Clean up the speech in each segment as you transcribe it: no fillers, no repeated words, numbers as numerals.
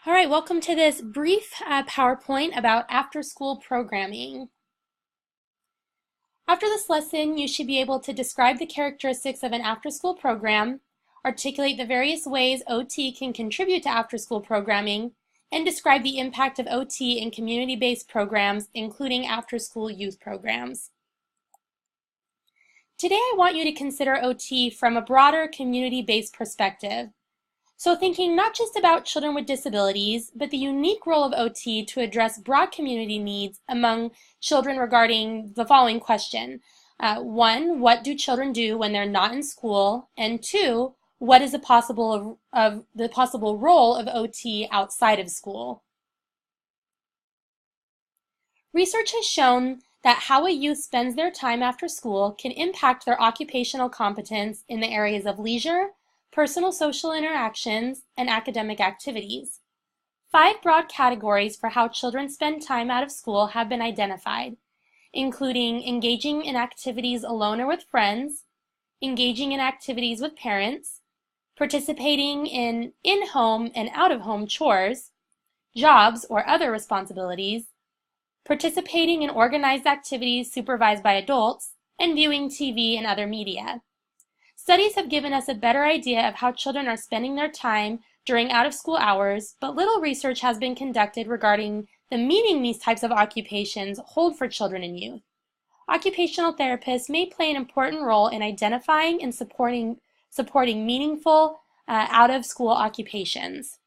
All right, welcome to this brief PowerPoint about after-school programming. After this lesson, you should be able to describe the characteristics of an after-school program, articulate the various ways OT can contribute to after-school programming, and describe the impact of OT in community-based programs, including after-school youth programs. Today, I want you to consider OT from a broader community-based perspective. So thinking not just about children with disabilities, but the unique role of OT to address broad community needs among children regarding the following question. One, what do children do when they're not in school? And two, what is the possible role of OT outside of school? Research has shown that how a youth spends their time after school can impact their occupational competence in the areas of leisure, personal social interactions, and academic activities. 5 broad categories for how children spend time out of school have been identified, including engaging in activities alone or with friends, engaging in activities with parents, participating in in-home and out-of-home chores, jobs or other responsibilities, participating in organized activities supervised by adults, and viewing TV and other media. Studies have given us a better idea of how children are spending their time during out-of-school hours, but little research has been conducted regarding the meaning these types of occupations hold for children and youth. Occupational therapists may play an important role in identifying and supporting meaningful out-of-school occupations.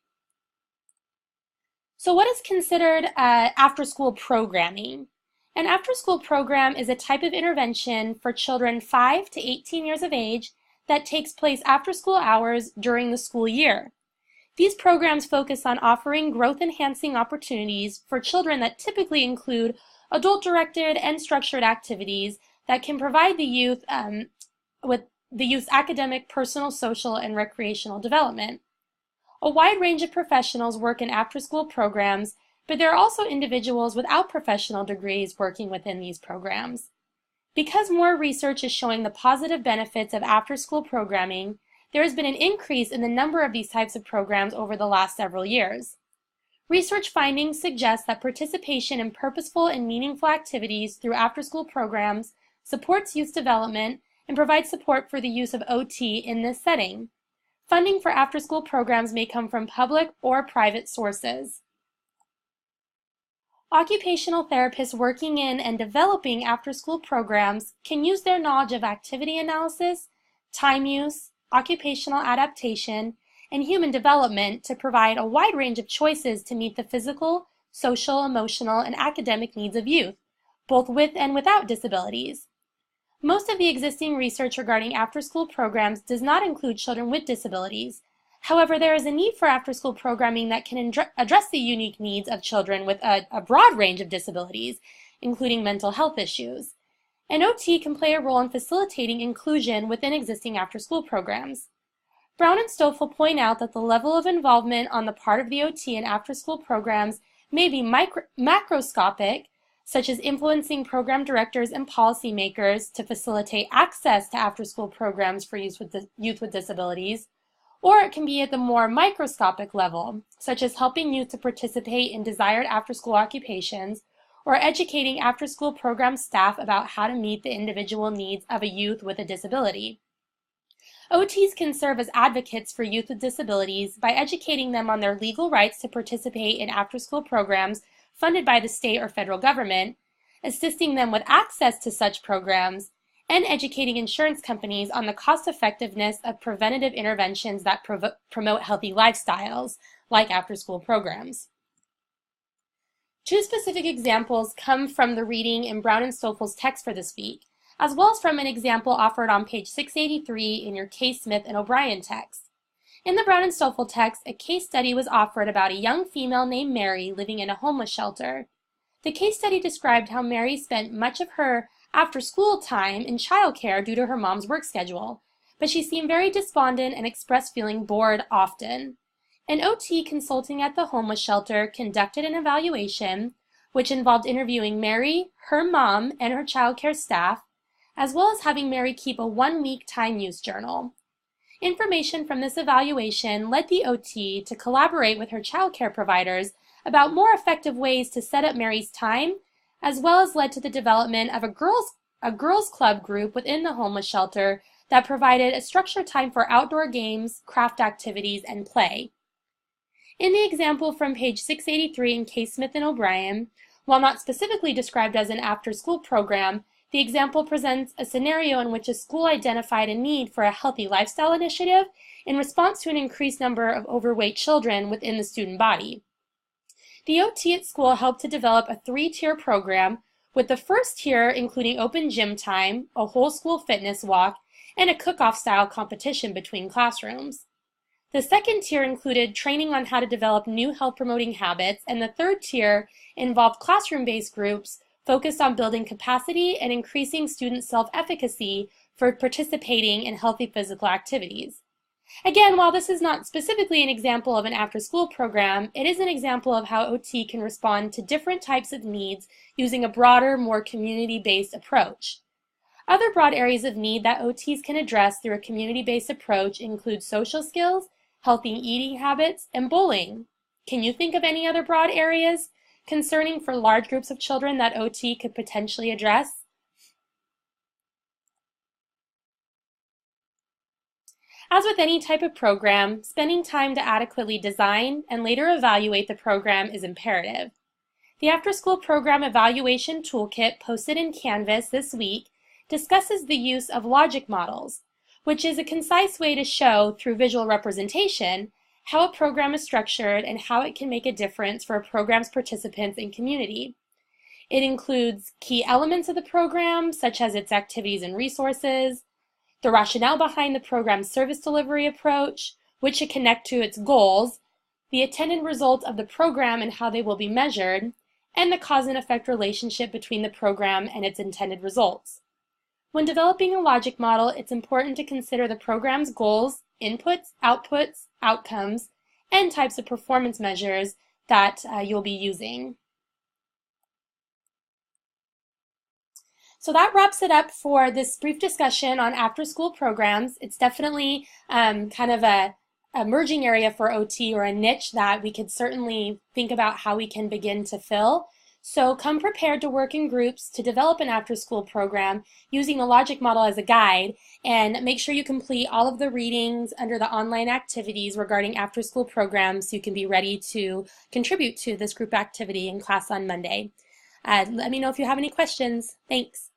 So what is considered after-school programming? An after-school program is a type of intervention for children 5 to 18 years of age that takes place after school hours during the school year. These programs focus on offering growth-enhancing opportunities for children that typically include adult-directed and structured activities that can provide the youth with the youth's academic, personal, social, and recreational development. A wide range of professionals work in after-school programs, but there are also individuals without professional degrees working within these programs. Because more research is showing the positive benefits of after-school programming, there has been an increase in the number of these types of programs over the last several years. Research findings suggest that participation in purposeful and meaningful activities through after-school programs supports youth development and provides support for the use of OT in this setting. Funding for after-school programs may come from public or private sources. Occupational therapists working in and developing after-school programs can use their knowledge of activity analysis, time use, occupational adaptation, and human development to provide a wide range of choices to meet the physical, social, emotional, and academic needs of youth, both with and without disabilities. Most of the existing research regarding after-school programs does not include children with disabilities. However, there is a need for after-school programming that can address the unique needs of children with a broad range of disabilities, including mental health issues. And OT can play a role in facilitating inclusion within existing after-school programs. Brown and Stoffel point out that the level of involvement on the part of the OT in after-school programs may be macroscopic, such as influencing program directors and policymakers to facilitate access to after-school programs for youth with disabilities, or it can be at the more microscopic level, such as helping youth to participate in desired after-school occupations, or educating after-school program staff about how to meet the individual needs of a youth with a disability. OTs can serve as advocates for youth with disabilities by educating them on their legal rights to participate in after-school programs funded by the state or federal government, assisting them with access to such programs, and educating insurance companies on the cost-effectiveness of preventative interventions that promote healthy lifestyles, like after-school programs. 2 specific examples come from the reading in Brown and Stoffel's text for this week, as well as from an example offered on page 683 in your Case Smith and O'Brien text. In the Brown and Stoffel text, a case study was offered about a young female named Mary living in a homeless shelter. The case study described how Mary spent much of her after-school time in childcare due to her mom's work schedule, but she seemed very despondent and expressed feeling bored often. An OT consulting at the homeless shelter conducted an evaluation, which involved interviewing Mary, her mom, and her childcare staff, as well as having Mary keep a 1-week time use journal. Information from this evaluation led the OT to collaborate with her childcare providers about more effective ways to set up Mary's time, as well as led to the development of a girls club group within the homeless shelter that provided a structured time for outdoor games, craft activities, and play. In the example from page 683 in Case Smith and O'Brien, while not specifically described as an after-school program, the example presents a scenario in which a school identified a need for a healthy lifestyle initiative in response to an increased number of overweight children within the student body. The OT at school helped to develop a 3-tier program, with the first tier including open gym time, a whole school fitness walk, and a cook-off style competition between classrooms. The second tier included training on how to develop new health-promoting habits, and the third tier involved classroom-based groups focused on building capacity and increasing student self-efficacy for participating in healthy physical activities. Again, while this is not specifically an example of an after-school program, it is an example of how OT can respond to different types of needs using a broader, more community-based approach. Other broad areas of need that OTs can address through a community-based approach include social skills, healthy eating habits, and bullying. Can you think of any other broad areas concerning for large groups of children that OT could potentially address? As with any type of program, spending time to adequately design and later evaluate the program is imperative. The After-School Program Evaluation Toolkit posted in Canvas this week discusses the use of logic models, which is a concise way to show, through visual representation, how a program is structured and how it can make a difference for a program's participants and community. It includes key elements of the program, such as its activities and resources, the rationale behind the program's service delivery approach, which should connect to its goals, the attendant results of the program and how they will be measured, and the cause and effect relationship between the program and its intended results. When developing a logic model, it's important to consider the program's goals, inputs, outputs, outcomes, and types of performance measures that you'll be using. So that wraps it up for this brief discussion on after-school programs. It's definitely kind of a emerging area for OT, or a niche that we could certainly think about how we can begin to fill. So come prepared to work in groups to develop an after-school program using the logic model as a guide, and make sure you complete all of the readings under the online activities regarding after-school programs so you can be ready to contribute to this group activity in class on Monday. Let me know if you have any questions. Thanks.